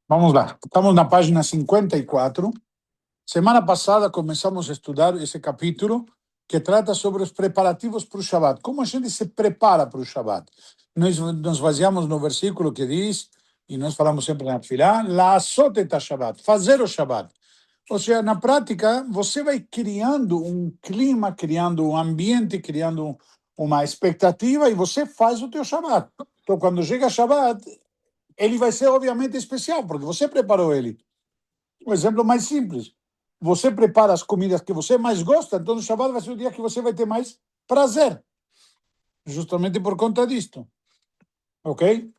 Vamos lá, estamos na página 54. Semana passada começamos a estudar esse capítulo que trata sobre os preparativos para o Shabat. Como a gente se prepara para o Shabat? Nós nos baseamos no versículo que diz, e nós falamos sempre na Tefilá, La'asot et Shabat, fazer o Shabat. Ou seja, na prática, você vai criando um clima, criando um ambiente, criando uma expectativa e você faz o teu Shabat. Então, quando chega Shabat, ele vai ser obviamente especial, porque você preparou ele. Um exemplo mais simples. Você prepara as comidas que você mais gosta, então o Shabbat vai ser o dia que você vai ter mais prazer. Justamente por conta disto. Ok?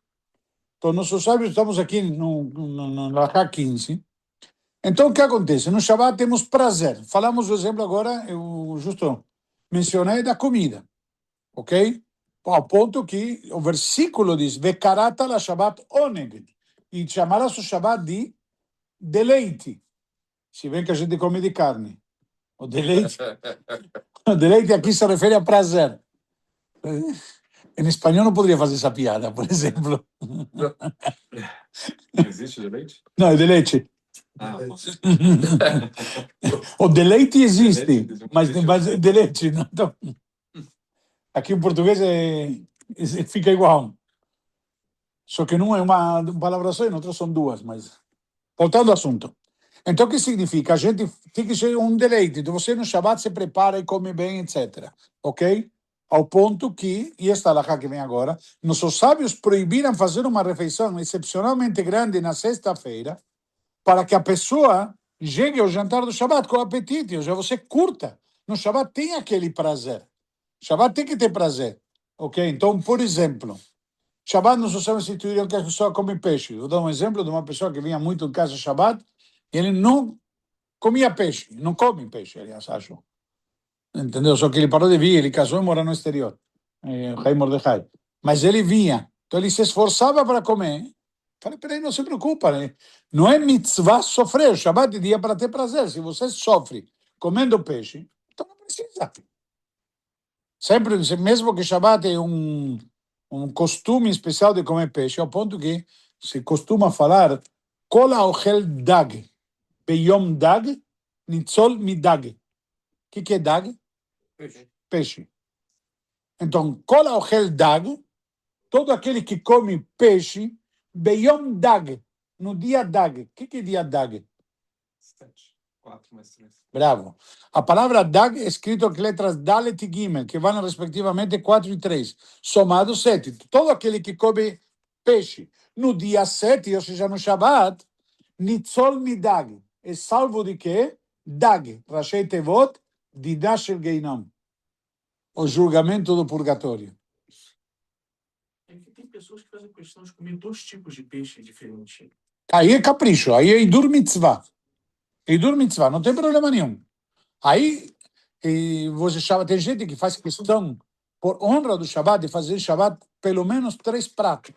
Então, nossos sábios, estamos aqui no Lahá 15. Então, o que acontece? No Shabbat temos prazer. Falamos do exemplo agora, eu justo mencionei da comida. Ok? Ao ponto que o versículo diz: Vekarata la Shabbat oneg. E chamarás o Shabbat de deleite. Se bem que a gente come de carne. O deleite, o deleite aqui se refere a prazer. Em espanhol não poderia fazer essa piada, por exemplo. Não existe deleite? Não, é deleite. O deleite existe, mas deleite não. Então, aqui em português fica igual. Só que não é uma palavra só, em outras são duas, mas... Voltando ao assunto. Então, o que significa? A gente tem que ser um deleite. Então, você no Shabbat se prepara e come bem, etc. Ok? Ao ponto que, e esta alahá que vem agora, nossos sábios proibiram fazer uma refeição excepcionalmente grande na sexta-feira para que a pessoa chegue ao jantar do Shabbat com apetite, ou seja, você curta. No Shabbat tem aquele prazer. Shabbat tem que ter prazer. Ok? Então, por exemplo, Shabbat nossos sábios instituíram que a pessoa come peixe. Eu dou um exemplo de uma pessoa que vinha muito em casa Shabbat e ele não comia peixe, não come peixe, aliás, acho. Entendeu? Só que ele parou de vir, ele casou e mora no exterior, Rei Mordecai. Mas ele vinha, então ele se esforçava para comer. Falei, peraí, não se preocupa, né? Não é mitzvah sofrer, o Shabbat é dia para ter prazer. Se você sofre comendo peixe, então não precisa. Sempre, mesmo que Shabbat é um costume especial de comer peixe, ao ponto que se costuma falar, Kol haochel dag, beyom dag, nitzol midag. O que é dag? Peixe. Peixe. Então, Kol haochel dag, todo aquele que come peixe, beyom dag, no dia dag. O que é dia dag? 7. 4 mais 3. Bravo. A palavra dag é escrito com letras Dalet e Gimel, que valem respectivamente 4 e 3, somados 7. Todo aquele que come peixe no dia 7, ou seja, no Shabbat, nitzol midag, é salvo de quê? Dag, Rashei Tevot, Didah Shel Geinom, o julgamento do purgatório. É que tem pessoas que fazem questão de comer 2 tipos de peixe diferentes. Aí é capricho, aí é Idur Mitzvah. Idur Mitzvah, não tem problema nenhum. Aí, você chama, tem gente que faz questão, por honra do Shabbat, de fazer Shabbat pelo menos 3 pratos.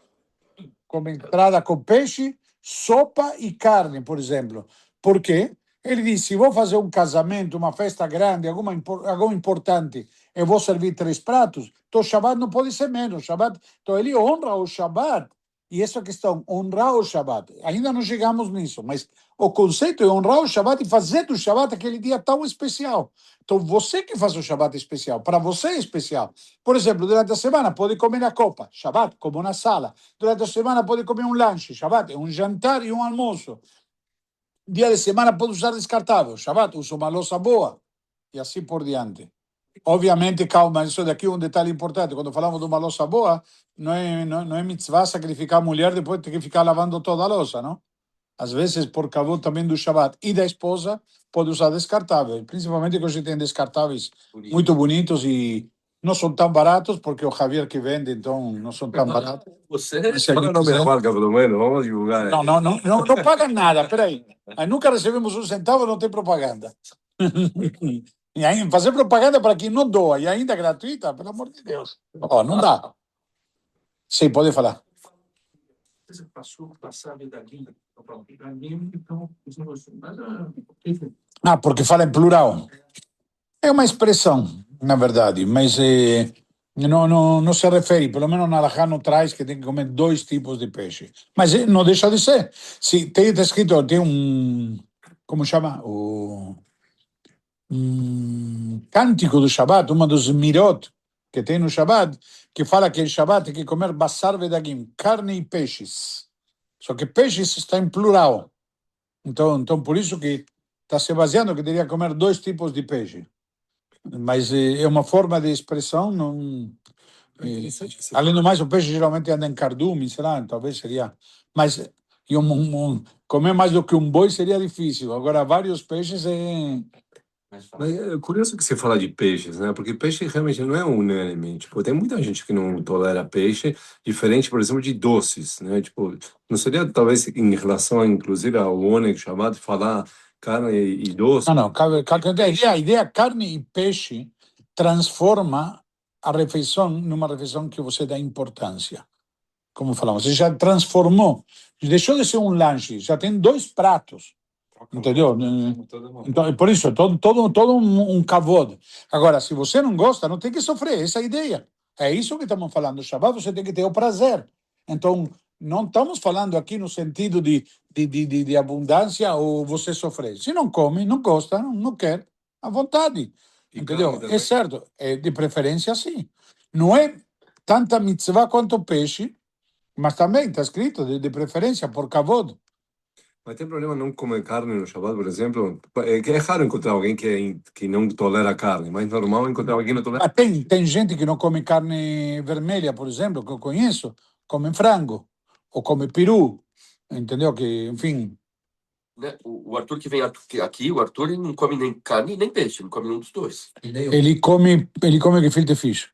Como entrada com peixe, sopa e carne, por exemplo. Por quê? Ele diz, se vou fazer um casamento, uma festa grande, algo importante, eu vou servir 3 pratos, então o Shabbat não pode ser menos. Shabbat, então ele honra o Shabbat. E essa questão, honrar o Shabbat. Ainda não chegamos nisso, mas o conceito é honrar o Shabbat e fazer do Shabbat aquele dia tão especial. Então, você que faz o Shabbat especial, para você é especial. Por exemplo, durante a semana pode comer na copa, Shabbat, como na sala. Durante a semana pode comer um lanche, Shabbat, um jantar e um almoço. Dia de semana pode usar descartável, Shabbat, usa uma louça boa. E assim por diante. Obviamente, calma, isso daqui é um detalhe importante. Quando falamos de uma louça boa, não é mitzvah sacrificar a mulher depois ter que ficar lavando toda a louça, não? Às vezes, por causa também do Shabbat e da esposa, pode usar descartável. Principalmente que hoje tem descartáveis muito bonitos e não são tão baratos, porque o Javier que vende, então não são tão baratos. Você? Se alguém Paga nome da quiser- marca, pelo menos. Vamos divulgar. Não paga nada, peraí. Aí nunca recebemos um centavo, não tem propaganda. E aí, fazer propaganda para quem não doa, e ainda gratuita, pelo amor de Deus. Oh, não dá. Sim, pode falar. Você passou a vida ali, para mim, então, Porque fala em plural. É uma expressão, na verdade, mas Não se refere, pelo menos na Halakha não traz que tem que comer dois tipos de peixe. Mas não deixa de ser. Se tem escrito, tem como chama? Cântico do Shabbat, uma dos mirot que tem no Shabbat, que fala que o Shabbat tem que comer basar vedagim, carne e peixes. Só que peixes está em plural. Então por isso que está se baseando que teria que comer dois tipos de peixe. Mas é uma forma de expressão, não. Além do mais, o peixe geralmente anda em cardume, será? Talvez seria. Mas comer mais do que um boi seria difícil. Agora, vários peixes é. Mas é curioso que você fala de peixes, né? Porque peixe realmente não é unânime. Tipo, tem muita gente que não tolera peixe, diferente, por exemplo, de doces, né? Tipo, não seria talvez em relação, inclusive, ao Oneg Shabbat, falar carne e doce? Não. A ideia carne e peixe transforma a refeição numa refeição que você dá importância. Como falamos, você já transformou, deixou de ser um lanche, já tem dois pratos. Entendeu? Então, por isso, todo um kavod. Agora, se você não gosta, não tem que sofrer, essa é a ideia. É isso que estamos falando. O Shabbat você tem que ter o prazer. Então, não estamos falando aqui no sentido de abundância ou você sofrer. Se não come, não gosta, não quer, à vontade. Entendeu? É certo. É de preferência, sim. Não é tanta mitzvah quanto peixe, mas também está escrito de preferência por kavod. Mas tem problema não comer carne no Shabbat, por exemplo? É raro encontrar alguém que não tolera carne, mas normal encontrar alguém que não tolera. Mas tem gente que não come carne vermelha, por exemplo, que eu conheço, come frango, ou come peru, entendeu? Que, enfim, Né? O Arthur que vem aqui, o Arthur ele não come nem carne nem peixe, ele não come nenhum dos dois. ele come gefilte fish.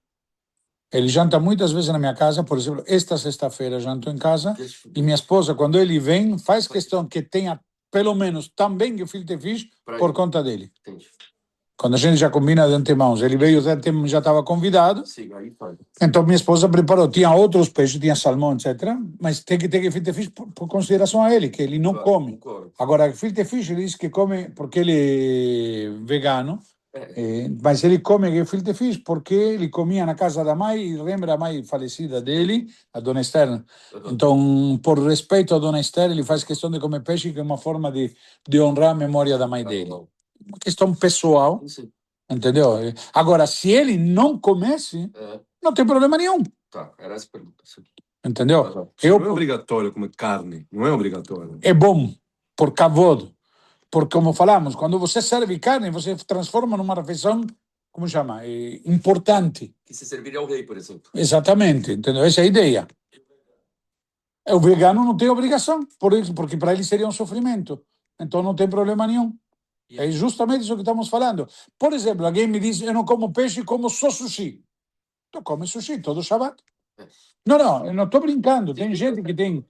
Ele janta muitas vezes na minha casa, por exemplo, esta sexta-feira janto em casa, e minha esposa, quando ele vem, faz questão que tenha pelo menos também gefilte fish por conta dele. Entendi. Quando a gente já combina de antemão, ele veio, já estava convidado. Sim, aí faz. Então minha esposa preparou, tinha outros peixes, tinha salmão, etc. Mas tem que ter gefilte fish por consideração a ele, que ele não come. Concordo. Agora, gefilte fish ele diz que come porque ele é vegano, mas ele come gefilte fish porque ele comia na casa da mãe e lembra a mãe falecida dele, a Dona Esther. Uhum. Então, por respeito a Dona Esther, ele faz questão de comer peixe, que é uma forma de honrar a memória da mãe dele. Uma questão pessoal, Sim. entendeu? Agora, se ele não comesse, não tem problema nenhum, Tá, era essa a pergunta. Sim. entendeu? Não é obrigatório comer carne, não é obrigatório. É bom, por kavod, porque como falamos, quando você serve carne, você transforma numa refeição, como chama? Importante. Que se serviria ao rei, por exemplo. Exatamente, entendeu? Essa é a ideia. O vegano não tem obrigação, porque para ele seria um sofrimento. Então não tem problema nenhum. É justamente isso que estamos falando. Por exemplo, alguém me diz, eu não como peixe, como só sushi. Tu come sushi todo Shabbat. Não, eu não estou brincando. Tem gente que tem,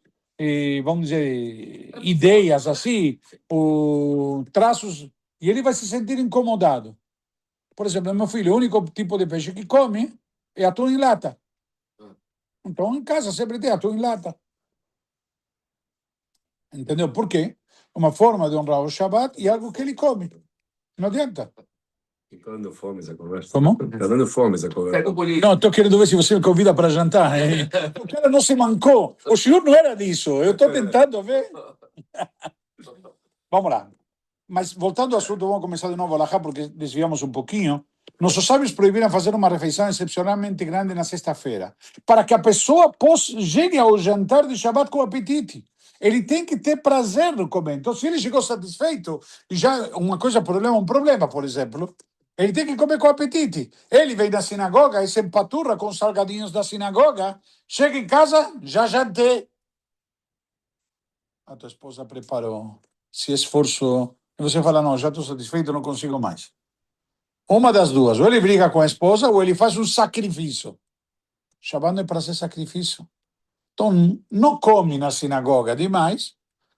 vamos dizer, ideias assim, ou traços, e ele vai se sentir incomodado. Por exemplo, meu filho, o único tipo de peixe que come é atum em lata. Então, em casa sempre tem atum em lata. Entendeu? Por quê? Uma forma de honrar o Shabbat e algo que ele come. Não adianta. Está dando fome essa conversa. Como? Está dando fome essa conversa. Pega o bolinho. Não, estou querendo ver se você me convida para jantar. O cara não se mancou. O senhor não era disso. Eu estou tentando ver. Vamos lá. Mas voltando ao assunto, vamos começar de novo a Halakha, porque desviamos um pouquinho. Nossos sábios proibiram fazer uma refeição excepcionalmente grande na sexta-feira, para que a pessoa chegue ao jantar de Shabbat com apetite. Ele tem que ter prazer no comer. Então, se ele chegou satisfeito, já uma coisa, um problema, por exemplo, ele tem que comer com apetite. Ele vem da sinagoga e se empaturra com os salgadinhos da sinagoga, chega em casa, já jantei. A tua esposa preparou, se esforçou, e você fala, não, já estou satisfeito, não consigo mais. Uma das duas, ou ele briga com a esposa, ou ele faz um sacrifício. Shabbat não é para ser sacrifício. Então, não come na sinagoga demais,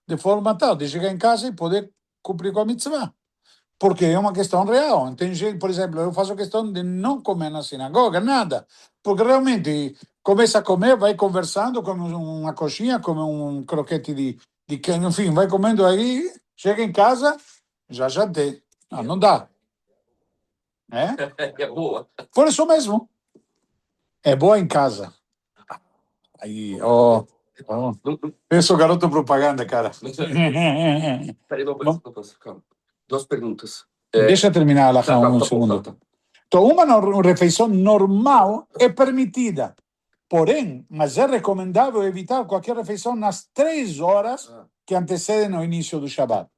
de forma tal de chegar em casa e poder cumprir com a mitzvah. Porque é uma questão real. Tem gente, por exemplo, eu faço questão de não comer na sinagoga, nada. Porque realmente começa a comer, vai conversando, come uma coxinha, come um croquete de queijo, enfim, vai comendo aí, chega em casa, já jantei. Não dá. É boa. Por isso mesmo. É boa em casa. Aí, ó. Eu sou garoto propaganda, cara. Peraí, não posso. Calma. Duas perguntas. Deixa eu terminar a Tá, Laha tá, um tá bom, segundo. tá. Então, uma refeição normal é permitida. Porém, mas é recomendável evitar qualquer refeição nas 3 horas Ah, que antecedem o início do Shabat.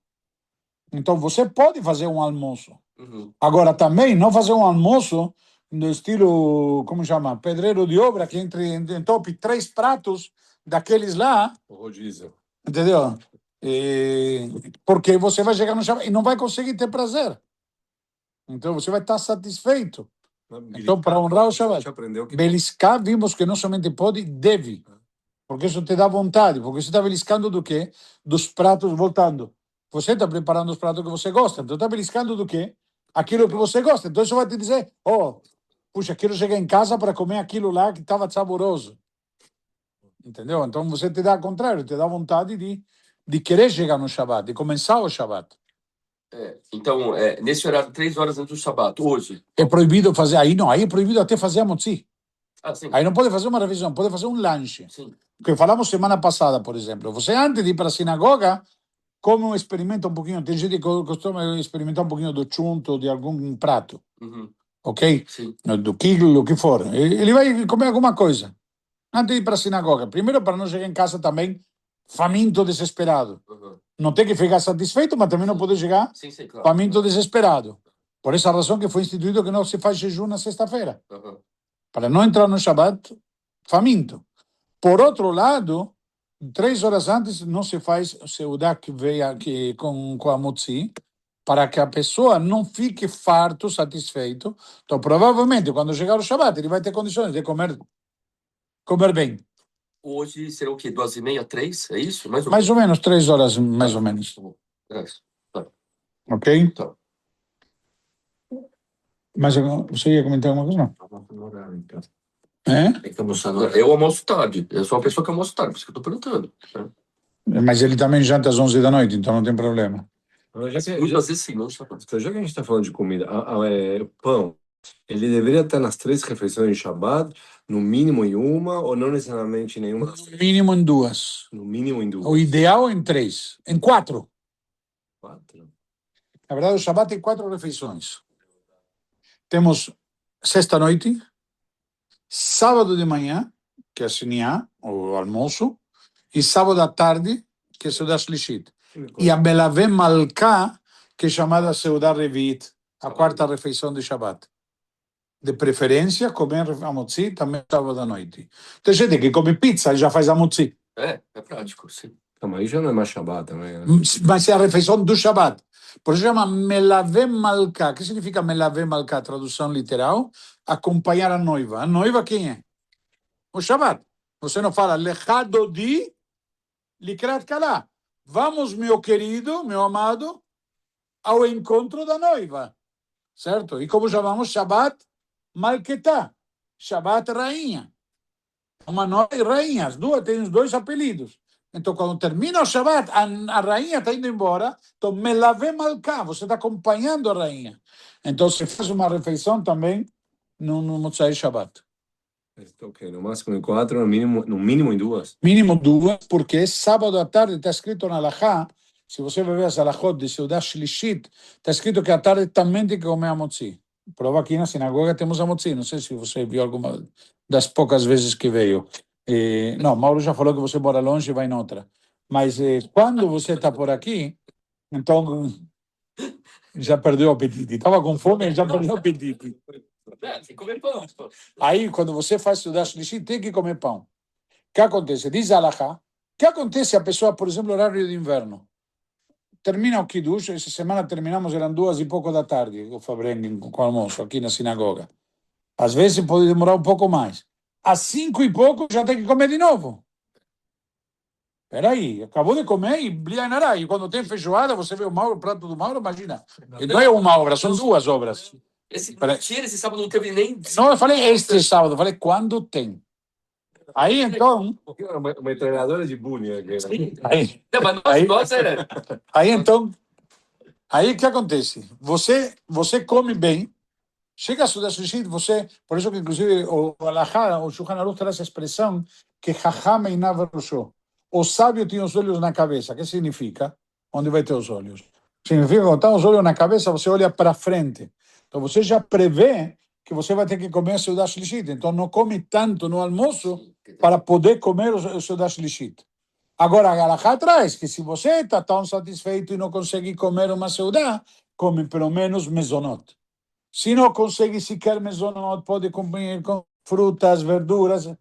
Então, você pode fazer um almoço. uhum. Agora, também, não fazer um almoço no estilo, como chama? Pedreiro de obra, que entope 3 pratos daqueles lá, O rodízio. entendeu? Porque você vai chegar no Shabat e não vai conseguir ter prazer. Então, você vai estar satisfeito. Então, para honrar o A gente Shabat, aprendeu que beliscar, vimos que não somente pode, deve. Porque isso te dá vontade. Porque você está beliscando do quê? Dos pratos, voltando. Você está preparando os pratos que você gosta. Então, está beliscando do quê? Aquilo que você gosta. Então, isso vai te dizer, puxa, quero chegar em casa para comer aquilo lá que estava saboroso. Entendeu? Então, você te dá ao contrário, te dá vontade de querer chegar no Shabat, de começar o Shabat. Então, nesse horário, 3 horas antes do Shabat, hoje. É proibido fazer, aí não, aí é proibido até fazer a motzi. Ah, sim. Aí não pode fazer uma refeição, pode fazer um lanche. Sim. Que falamos semana passada, por exemplo. Você, antes de ir para a sinagoga, come experimenta um pouquinho. Tem gente que costuma experimentar um pouquinho do chunto, de algum prato. Uhum. Ok? Sim. Do quilo, o que for. Ele vai comer alguma coisa. Antes de ir para a sinagoga. Primeiro, para não chegar em casa também faminto, desesperado. Uhum. Não tem que ficar satisfeito, mas também não pode chegar Sim, claro. faminto, desesperado. Por essa razão que foi instituído que não se faz jejum na sexta-feira. Uhum. Para não entrar no Shabat faminto. Por outro lado, 3 horas antes não se faz o seudá que veio aqui com a motzi, para que a pessoa não fique farto, satisfeito. Então, provavelmente, quando chegar o Shabat, ele vai ter condições de comer bem. Hoje será o quê? 2h30, 3? É isso? Mais ou Mais ou menos 3 horas, mais ou menos. Tá bom. Tá. Ok? Tá. Mas você ia comentar alguma coisa? Não? Eu almoço tarde. Eu sou uma pessoa que almoço tarde, por isso que eu tô perguntando. Mas ele também janta às 11 da noite, então não tem problema. Muitas vezes sim, não Shabat. Já que a gente está falando de comida, pão, ele deveria estar nas 3 refeições de Shabbat, no mínimo em uma, ou não necessariamente em nenhuma? No mínimo em 2. No mínimo em 2. O ideal é em 3. Em 4. 4. Na verdade, o Shabat tem 4 refeições. Temos sexta-noite, sábado de manhã, que é a Siniá, o almoço, e sábado à tarde, que é a Seudah Shlishit. E a Melaveh Malká, que é chamada Seudah Revit, a 4ª refeição de Shabat. De preferência, comer a motzi também sábado à noite. Tem gente que come pizza e já faz a motzi. É prático, sim. Não, mas aí já não é mais Shabbat também, né? Mas é a refeição do Shabat. Por isso chama Melaveh Malká. O que significa Melaveh Malká? Tradução literal. Acompanhar a noiva. A noiva quem é? O Shabat. Você não fala Lechado di Likrat Kalá. Vamos, meu querido, meu amado, ao encontro da noiva. Certo? E como chamamos Shabat Malketá. Shabat rainha. Uma noiva e rainha. As duas têm os 2 apelidos. Então, quando termina o Shabat, a rainha está indo embora. Então, Melaveh Malká, você está acompanhando a rainha. Então, você faz uma refeição também no Motzai Shabat. Ok, no máximo em 4, no mínimo em 2. Mínimo 2, porque sábado à tarde está escrito na Alahá, se você vai ver as Alahot de Seudah Shlishit, está escrito que à tarde também tem que comer a motzi. Prova aqui na sinagoga temos a motzi, não sei se você viu alguma das poucas vezes que veio. Não, Mauro já falou que você mora longe e vai em outra. Mas quando você está por aqui, então já perdeu o apetite. Estava com fome e já perdeu o apetite. Tem que comer pão. Aí, quando você faz Seudah Shlishit, tem que comer pão. O que acontece? Diz a Alahá, o que acontece se a pessoa, por exemplo, horário de inverno? Termina o Kiddush, essa semana terminamos, eram 2h pouco da tarde, o Fabrengen com o almoço, aqui na sinagoga. Às vezes pode demorar um pouco mais. Às 5h pouco já tem que comer de novo. Espera aí, acabou de comer e blianará. E quando tem feijoada, você vê o prato do Mauro, imagina. E não é uma obra, são 2 obras. Mentira, esse sábado não teve nem... Não, eu falei este sábado, eu falei quando tem. Aí, então... Uma treinadora de bullying aqui, né? Aí, Não, mas nós era... aí, então... Aí, o que acontece? Você come bem, Chega a Seudat Shlishit, você, por isso que inclusive o Alahá, o Shulchan Aruch traz a expressão que Chacham einav rosho. O sábio tinha os olhos na cabeça. O que significa? Onde vai ter os olhos? Significa que quando estão os olhos na cabeça, você olha para frente. Então você já prevê que você vai ter que comer a Seudat Shlishit. Então não come tanto no almoço para poder comer o Seudat Shlishit. Agora, a Alahá traz que se você está tão satisfeito e não consegue comer uma Seudat, come pelo menos mezonot. Se não consegue sequer mezonot, pode comer com frutas, verduras,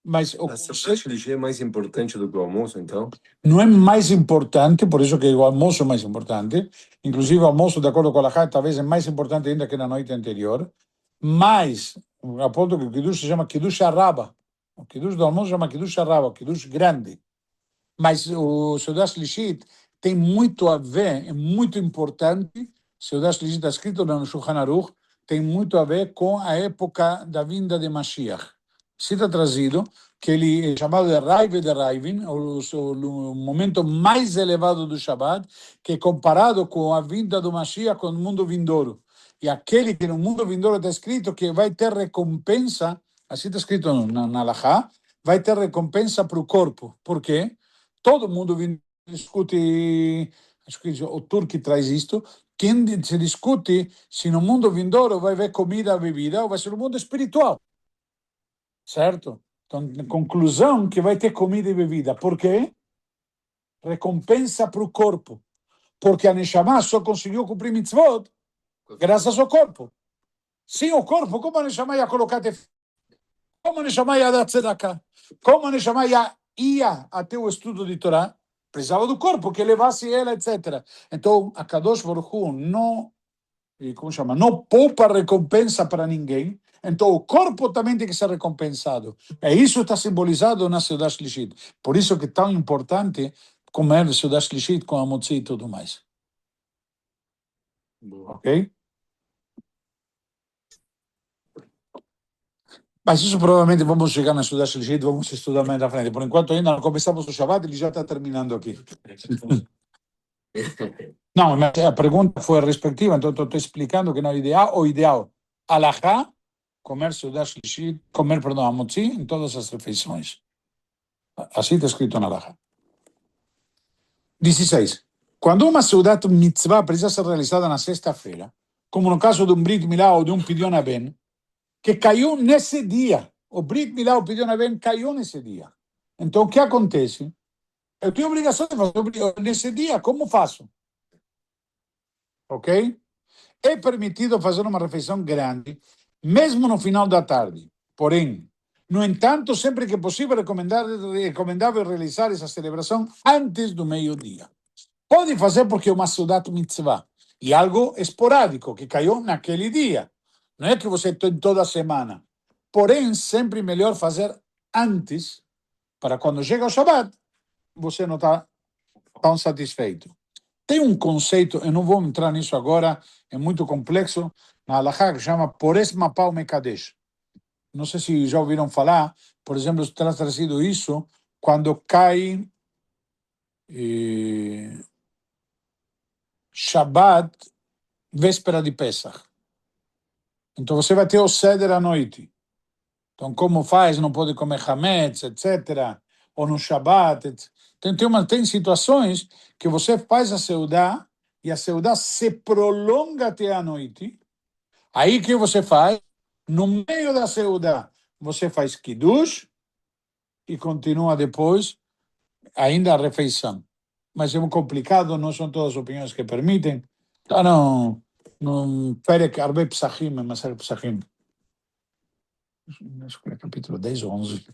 mas o A Seudat Shlishit é mais importante do que o almoço, então? não é mais importante, por isso que o almoço é mais importante, inclusive o almoço, de acordo com a Alahá, talvez é mais importante ainda que na noite anterior, mas, a ponto que o Kiddush se chama Kiddush Araba, o Kiddush do almoço se chama Kiddush Araba, o Kiddush grande, mas o Seudat Shlishit tem muito a ver, é muito importante. Seudat Shlishit está escrito no Shulchan Aruch, tem muito a ver com a época da vinda de Mashiach. Está trazido que ele é chamado de Raiv de Raivin, o momento mais elevado do Shabbat, que é comparado com a vinda do Mashiach com o mundo vindouro. E aquele que no mundo vindouro está escrito que vai ter recompensa, assim está escrito na Alahá, vai ter recompensa para o corpo. Por quê? Todo mundo discute, acho que o Turki traz isto, quem se discute se no mundo vindouro vai haver comida, bebida, ou vai ser um mundo espiritual. Certo? Então, conclusão que vai ter comida e bebida. Por quê? Recompensa para o corpo. Porque a Neshama só conseguiu cumprir mitzvot graças ao corpo. Sem o corpo, como a Neshama ia colocar tefilin? Como a Neshama ia dar tzedakah? Como a Neshama ia até o estudo de Torá? Precisava do corpo, que levasse ela, etc. Então, a Kadosh Baruch Hu não, como chama? Não poupa recompensa para ninguém. Então, o corpo também tem que ser recompensado. E isso está simbolizado na Seudat Shlishit. Por isso que é tão importante comer Seudat Shlishit com a motzi e tudo mais. Ok? Mas isso provavelmente vamos chegar na Seudat Shlishit, vamos estudar mais na frente. Por enquanto ainda não começamos o Shabbat, ele já está terminando aqui. Não, mas a pergunta foi respectiva, então estou explicando que não é ideal. O ideal, Alahá, comer Seudat Shlishit, comer, perdão, a motzi em todas as refeições. Assim está escrito na Alahá. 16. Quando uma Seudat mitzvah precisa ser realizada na sexta-feira, como no caso de um Brit Milá ou de um Pidyon Haben, que caiu nesse dia, o Brit Milá ou o Pidyon Haben caiu nesse dia. Então, o que acontece? Eu tenho obrigação de fazer nesse dia, como faço? Ok? É permitido fazer uma refeição grande, mesmo no final da tarde. Porém, no entanto, sempre que possível, é recomendável realizar essa celebração antes do meio-dia. Pode fazer porque é uma Seudat mitzvah. E algo esporádico, que caiu naquele dia. Não é que você tem toda a semana. Porém, sempre melhor fazer antes, para quando chega o Shabbat, você não está tão satisfeito. Tem um conceito, eu não vou entrar nisso agora, é muito complexo, na Halakha, que chama Pores Mapau Mekadesh. Não sei se já ouviram falar, por exemplo, está trazido isso quando cai Shabbat, véspera de Pesach. Então você vai ter o Seder à noite. Então como faz? Não pode comer Hametz, etc. Ou no Shabbat, etc. Tem situações que você faz a Seudá e a Seudá se prolonga até a noite. Aí que você faz? No meio da Seudá, você faz Kiddush e continua depois ainda a refeição. Mas é muito complicado, não são todas as opiniões que permitem. Então, no Perek Arbe Psachim, Maser Psachim. Acho que é capítulo 10 ou 11.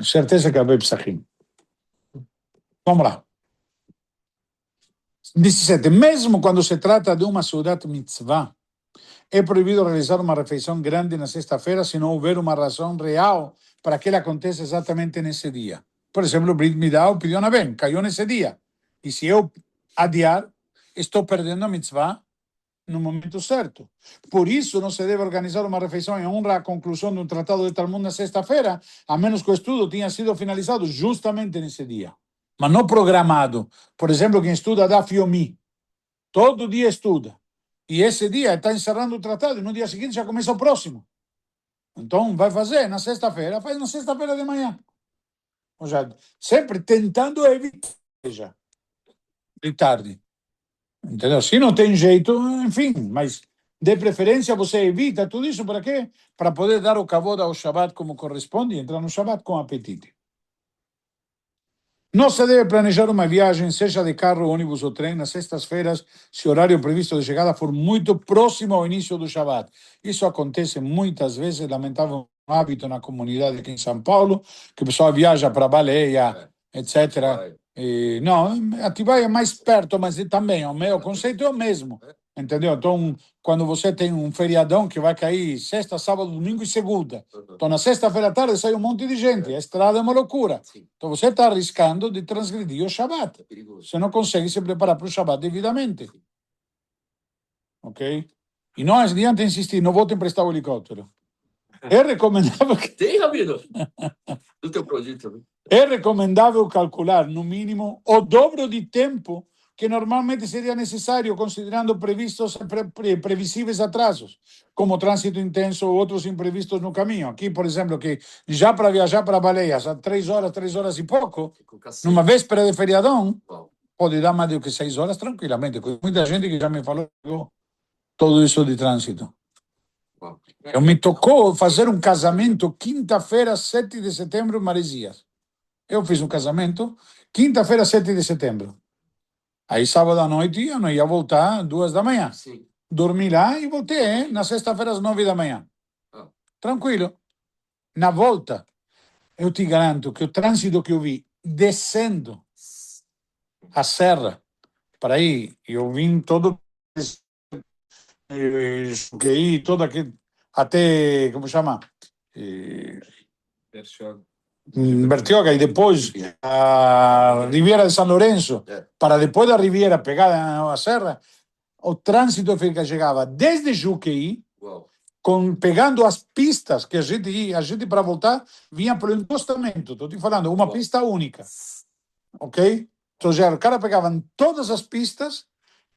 Certeza que é Arbe Psachim. Vamos lá. 17. Mesmo quando se trata de uma Seudat Mitzvah, é proibido realizar uma refeição grande na sexta-feira se não houver uma razão real para que ela aconteça exatamente nesse dia. Por exemplo, o Brit Milá ou Pidyon Haben caiu nesse dia. E se eu adiar, estou perdendo a mitzvah no momento certo. Por isso, não se deve organizar uma refeição em honra à conclusão de um tratado de Talmud na sexta-feira, a menos que o estudo tenha sido finalizado justamente nesse dia. Mas não programado. Por exemplo, quem estuda Daf Yomi, todo dia estuda. E esse dia está encerrando o tratado e no dia seguinte já começa o próximo. Então vai fazer na sexta-feira, faz na sexta-feira de manhã. Ou seja, sempre tentando evitar de tarde. Entendeu? Se não tem jeito, enfim, mas de preferência você evita tudo isso para quê? Para poder dar o kavod ao Shabbat como corresponde e entrar no Shabbat com apetite. Não se deve planejar uma viagem, seja de carro, ônibus ou trem, nas sextas-feiras, se o horário previsto de chegada for muito próximo ao início do Shabbat. Isso acontece muitas vezes, lamentável hábito na comunidade aqui em São Paulo, que o pessoal viaja para Baleia, etc. Vai. Não, Atibaia é mais perto, mas também o meu conceito é o mesmo, entendeu? Então, quando você tem um feriadão que vai cair sexta, sábado, domingo e segunda, então na sexta-feira à tarde sai um monte de gente, a estrada é uma loucura. Sim, Então você está arriscando de transgredir o Shabbat. é perigoso. Você não consegue se preparar para o Shabbat devidamente. Ok? E não adianta insistir, não vou te emprestar o helicóptero. É recomendável, Tem, Rabino? Do teu projeto também. é recomendável calcular, no mínimo, o dobro de tempo que normalmente seria necessário, considerando previstos previsíveis atrasos, como trânsito intenso ou outros imprevistos no caminho. Aqui, por exemplo, que já para viajar para Baleias, a 3 horas e pouco, Com cacete. numa véspera de feriadão, Uau. pode dar mais do que 6 horas tranquilamente. Muita gente que já me falou tudo isso de trânsito. Uau. Eu me tocou fazer um casamento quinta-feira, 7 de setembro, em Maresias. Eu fiz um casamento quinta-feira, 7 de setembro. Aí, sábado à noite, eu não ia voltar 2 da manhã. Sim. Dormi lá e voltei na sexta-feira às 9 da manhã. Ah. Tranquilo. Na volta, eu te garanto que o trânsito que eu vi descendo a serra, para aí, eu vim todo que aí, todo aquele, até, como chama? Bertioga e depois a Riviera de São Lourenço, para depois da Riviera pegar a serra, o trânsito que chegava desde Juqueí, Uau. pegando as pistas que a gente para voltar, vinha pelo encostamento. Estou te falando, uma pista única. Ok? Então já o cara pegava todas as pistas,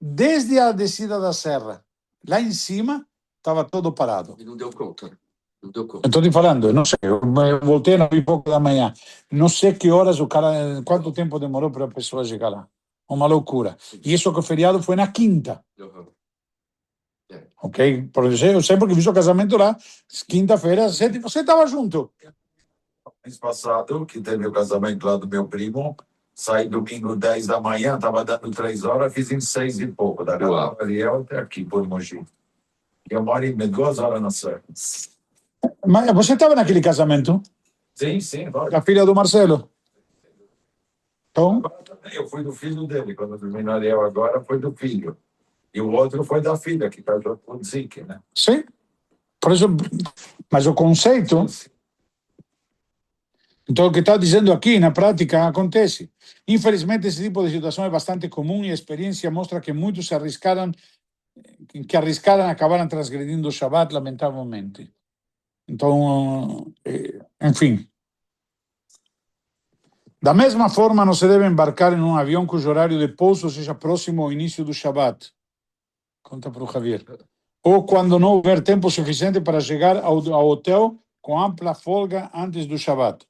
desde a descida da serra. Lá em cima, estava todo parado. E não deu conta. Não deu conta. Estou te falando, não sei, eu voltei às 9:pouco da manhã. Não sei que horas o cara, quanto tempo demorou para a pessoa chegar lá. Uma loucura. E isso que o feriado foi na quinta. Uhum. Ok? Porque eu sei porque fiz o casamento lá, quinta-feira, 7, você estava junto. Mês passado, que teve o casamento lá do meu primo, saí domingo 10 da manhã, estava dando 3 horas, fiz em 6 e pouco, da Uau. Ariel até aqui, por Mogi. E eu moro em 2 horas na serra. Mas você estava naquele casamento? Sim, vai. A filha do Marcelo? Então, Agora também, eu fui do filho dele, quando eu dormi na Ariel agora, foi do filho. E o outro foi da filha, que casou com o Zique, né? sim. Por isso, mas o conceito, então o que está dizendo aqui, na prática, acontece. Infelizmente, esse tipo de situação é bastante comum e a experiência mostra que muitos arriscaram acabaram transgredindo o Shabbat, lamentavelmente. Então, enfim. Da mesma forma, não se deve embarcar em um avião cujo horário de pouso seja próximo ao início do Shabbat. Conta para o Javier. Ou quando não houver tempo suficiente para chegar ao hotel com ampla folga antes do Shabbat.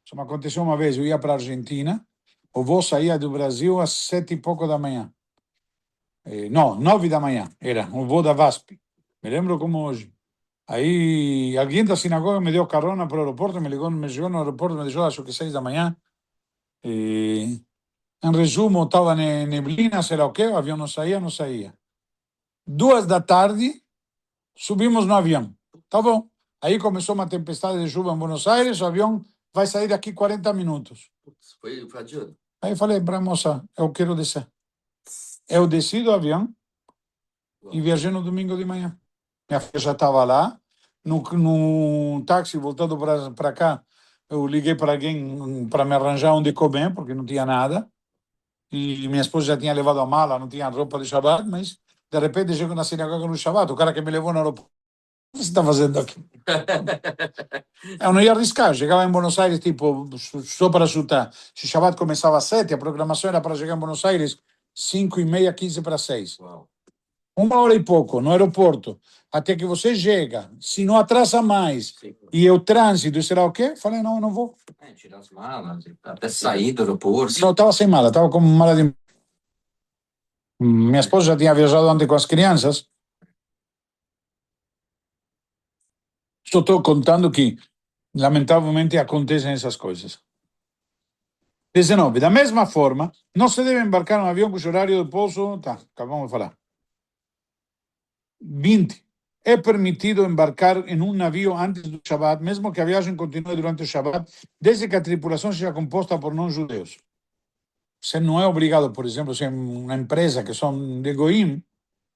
Isso me aconteceu uma vez, eu ia para a Argentina, o voo saía do Brasil às 7:pouco da manhã. Não, 9 da manhã, era um voo da VASP. Me lembro como hoje. Aí alguém da sinagoga me deu carona para o aeroporto, me chegou no aeroporto, me deixou acho que 6 da manhã. Em resumo, estava neblina, sei lá o quê, o avião não saía. 2 da tarde, subimos no avião. Tá bom. Aí começou uma tempestade de chuva em Buenos Aires, o avião vai sair daqui 40 minutos. Putz, foi adiante. Aí eu falei para a moça, eu quero descer. Eu desci do avião e viajei no domingo de manhã. Minha filha já estava lá, no táxi voltando para cá, eu liguei para alguém para me arranjar onde comer, porque não tinha nada. E minha esposa já tinha levado a mala, não tinha roupa de Shabbat, mas de repente chego na sinagoga no Shabbat, o cara que me levou no aeroporto, o que você está fazendo aqui? Eu não ia arriscar, chegava em Buenos Aires, tipo, só para chutar. Se o Shabbat começava às 7, a programação era para chegar em Buenos Aires 5:30, 15 para 6. Uau. 1 hora e pouco no aeroporto, até que você chega, se não atrasa mais, e o trânsito, e será o quê? Falei, não, eu não vou. Tirar as malas, até sair do aeroporto. Não, estava sem mala, estava com mala de... Minha esposa já tinha viajado antes com as crianças. Só estou contando que, lamentavelmente, acontecem essas coisas. 19. Da mesma forma, não se deve embarcar um avião cujo horário de pouso... Tá, acabamos de falar. 20. É permitido embarcar em um navio antes do Shabbat, mesmo que a viagem continue durante o Shabbat, desde que a tripulação seja composta por não-judeus. Você não é obrigado, por exemplo, se é uma empresa que são de Goim,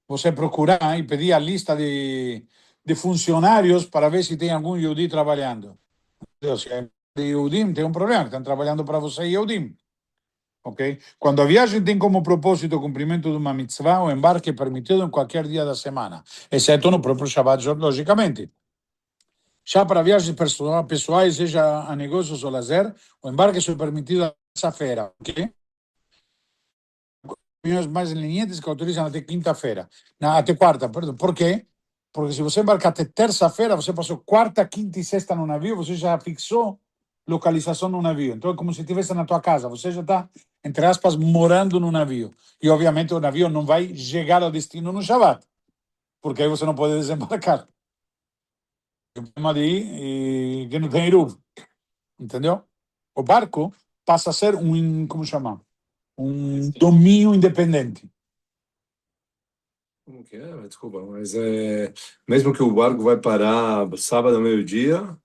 você procurar e pedir a lista de funcionários para ver se tem algum Yehudi trabalhando. Se é de Yehudim, tem um problema, estão trabalhando para você Yehudim. Ok? Quando a viagem tem como propósito o cumprimento de uma mitzvah, o embarque é permitido em qualquer dia da semana, exceto no próprio Shabbat, logicamente. Já para viagens pessoais, seja a negócios ou lazer, o embarque só é permitido a terça-feira, ok? Mais lenientes que autorizam até quinta-feira, até quarta, perdão. Por quê? Porque se você embarcar até terça-feira, você passou quarta, quinta e sexta no navio, você já fixou localização no navio. Então é como se estivesse na tua casa, você já está, entre aspas, morando no navio. E obviamente o navio não vai chegar ao destino no Shabbat, porque aí você não pode desembarcar. O problema de que não tem Eruv, entendeu? O barco passa a ser como chama? Um domínio independente. Como que é? Desculpa, mas mesmo que o barco vai parar sábado ao meio-dia,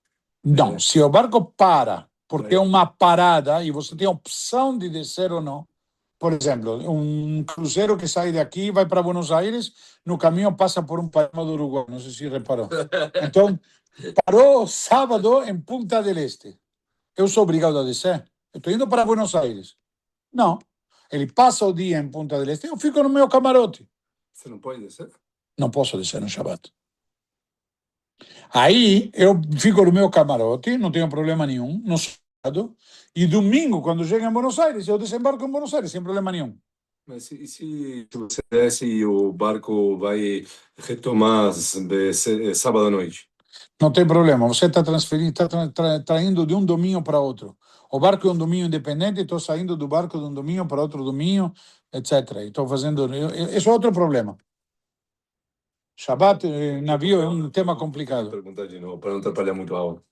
Não, se o barco para, porque é uma parada e você tem a opção de descer ou não. Por exemplo, um cruzeiro que sai daqui e vai para Buenos Aires, no caminho passa por um país do Uruguai, não sei se reparou. Então, parou sábado em Punta del Este. Eu sou obrigado a descer? Eu estou indo para Buenos Aires. Não. Ele passa o dia em Punta del Este, eu fico no meu camarote. você não pode descer? Não posso descer no Shabbat. Aí eu fico no meu camarote, não tenho problema nenhum, no sábado, e domingo, quando chego em Buenos Aires, eu desembarco em Buenos Aires, sem problema nenhum. Mas se você desce e o barco vai retomar sábado à noite? Não tem problema, você está transferindo, está traindo de um domínio para outro. O barco é um domínio independente, estou saindo do barco de um domínio para outro domínio, etc. Estou fazendo... Isso é outro problema. Shabbat, navio, é um tema Vou complicado. perguntar de novo, para não atrapalhar muito a aula.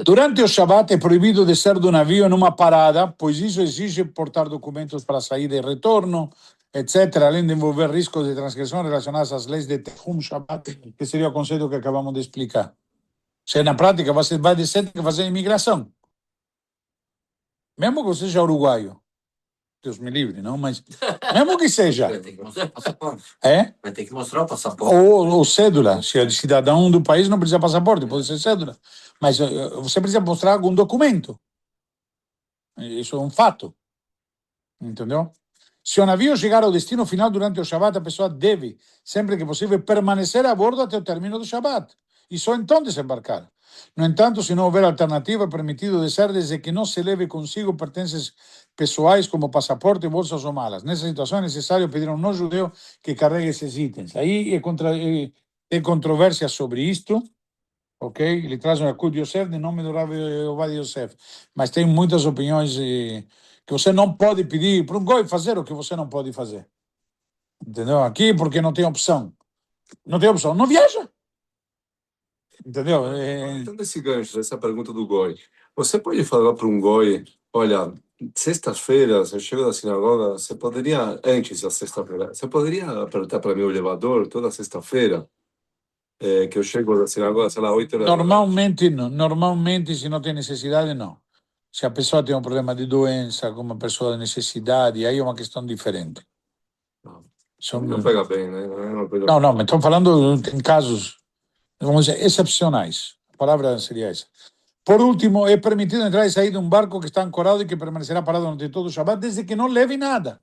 Durante o Shabbat é proibido descer do navio numa parada, pois isso exige portar documentos para saída e retorno, etc., além de envolver riscos de transgressão relacionados às leis de Tehum Shabbat, que seria o conceito que acabamos de explicar. Se na prática você vai descer, tem que fazer imigração. Mesmo que você seja uruguaio. Deus me livre, não? Mas mesmo que seja. Vai ter que mostrar o passaporte. É? Vai ter que mostrar o passaporte. Ou cédula. Se é cidadão do país, não precisa passaporte, pode ser cédula. Mas você precisa mostrar algum documento. Isso é um fato. Entendeu? Se o navio chegar ao destino final durante o Shabbat, a pessoa deve, sempre que possível, permanecer a bordo até o término do Shabbat. E só então desembarcar. No entanto, se não houver alternativa, é permitido descer desde que não se leve consigo pertences pessoais como passaporte, bolsas ou malas. Nessa situação é necessário pedir a um não-judeu que carregue esses itens. Aí tem controvérsia sobre isto, ok? Ele traz um Yaakov Yosef de nome do Rabi Ovadia Yosef. Mas tem muitas opiniões que você não pode pedir para um goi fazer o que você não pode fazer. Entendeu? Aqui porque não tem opção. Não tem opção, não viaja. Entendeu? Então, desse gancho, dessa pergunta do Goi, você pode falar para um Goi, olha, sextas-feiras eu chego da sinagoga, você poderia, antes da sexta-feira, você poderia apertar para mim o elevador toda sexta-feira, que eu chego da sinagoga, sei lá, 8 horas da noite? Normalmente não. Normalmente, se não tem necessidade, não. Se a pessoa tem um problema de doença, como uma pessoa de necessidade, aí é uma questão diferente. Não pega bem, né? Não é uma coisa... Não, mas estou falando em casos, vamos dizer, excepcionais. A palavra seria essa. Por último, é permitido entrar e sair de um barco que está ancorado e que permanecerá parado durante todo o Shabbat, desde que não leve nada.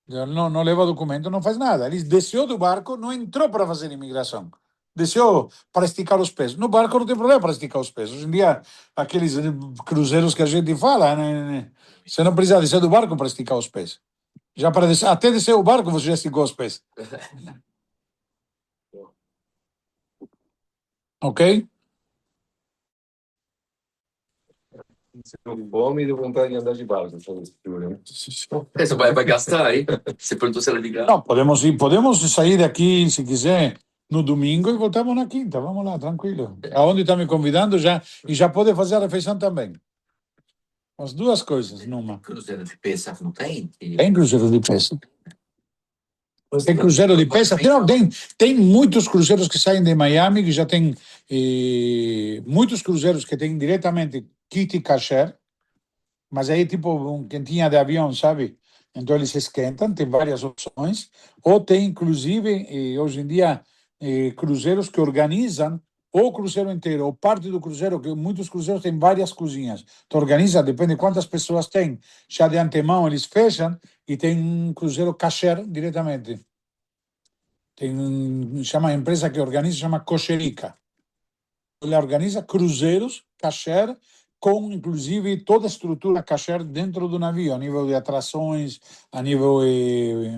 Não leva documento, não faz nada. Ele desceu do barco, não entrou para fazer imigração. Desceu para esticar os pés. No barco não tem problema para esticar os pés. Hoje em dia, aqueles cruzeiros que a gente fala, né? Você não precisa descer do barco para esticar os pés. Já para descer, até descer o barco você já esticou os pés. Ok? Você deu fome e deu vontade de andar de barco. Né? Você vai gastar, hein? Você perguntou se era de graça. Não, podemos sair daqui, se quiser, no domingo e voltamos na quinta. Vamos lá, tranquilo. Aonde está me convidando já, e já pode fazer a refeição também. As duas coisas numa. Cruzeiro de Pêssego não tem? Tem cruzeiro de pesca. Tem cruzeiro de pesca. Tem muitos cruzeiros que saem de Miami, que já tem muitos cruzeiros que têm diretamente kit kasher, mas aí tipo quentinha de avião, sabe? Então eles esquentam, tem várias opções. Ou tem, inclusive, hoje em dia, cruzeiros que organizam o cruzeiro inteiro, ou parte do cruzeiro, que muitos cruzeiros têm várias cozinhas. Então organiza, depende de quantas pessoas tem. Já de antemão eles fecham e tem um cruzeiro kasher diretamente. Chama a empresa que organiza, chama Cocherica. Ela organiza cruzeiros kasher com, inclusive, toda a estrutura kasher dentro do navio, a nível de atrações, a nível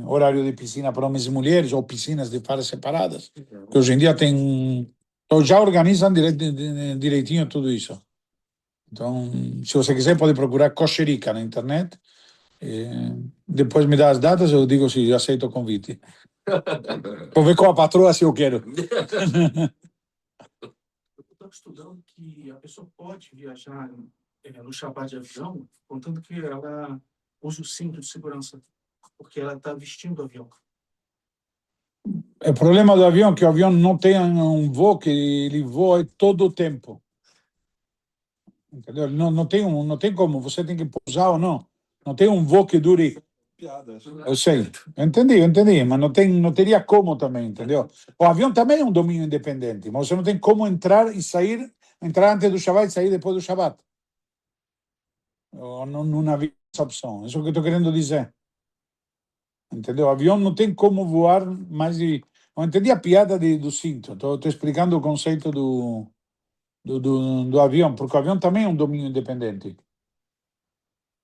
horário de piscina para homens e mulheres, ou piscinas de pares separadas, que hoje em dia tem... Então, já organizam direitinho tudo isso. Então, se você quiser, pode procurar Cocherica na internet. Depois me dá as datas, eu digo se aceito o convite. Vou ver com a patroa se eu quero. Eu estava estudando que a pessoa pode viajar no Shabbat de avião, contanto que ela use o cinto de segurança, porque ela está vestindo o avião. O problema do avião é que o avião não tem um voo que ele voa todo o tempo. Entendeu? Não tem como, você tem que pousar ou não. Não tem um voo que dure. Eu sei, eu entendi, mas não teria como também, entendeu? O avião também é um domínio independente, mas você não tem como entrar e sair, entrar antes do Shabbat e sair depois do Shabbat. Não havia essa opção, isso é o que eu estou querendo dizer. Entendeu? O avião não tem como voar mais de... Eu entendi a piada do cinto, estou explicando o conceito do avião, porque o avião também é um domínio independente.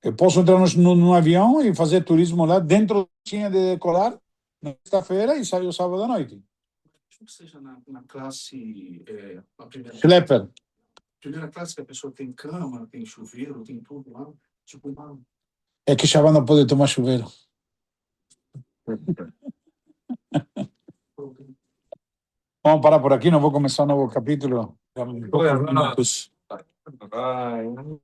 Eu posso entrar no avião e fazer turismo lá dentro de decolar na sexta-feira e sair o sábado à noite. Mesmo que seja na classe, a Schlepper. primeira classe, que a pessoa tem cama, tem chuveiro, tem tudo lá, tipo uma... É que Shabbat não pode tomar chuveiro. Vamos parar por aqui, não vou começar um novo capítulo. Vai.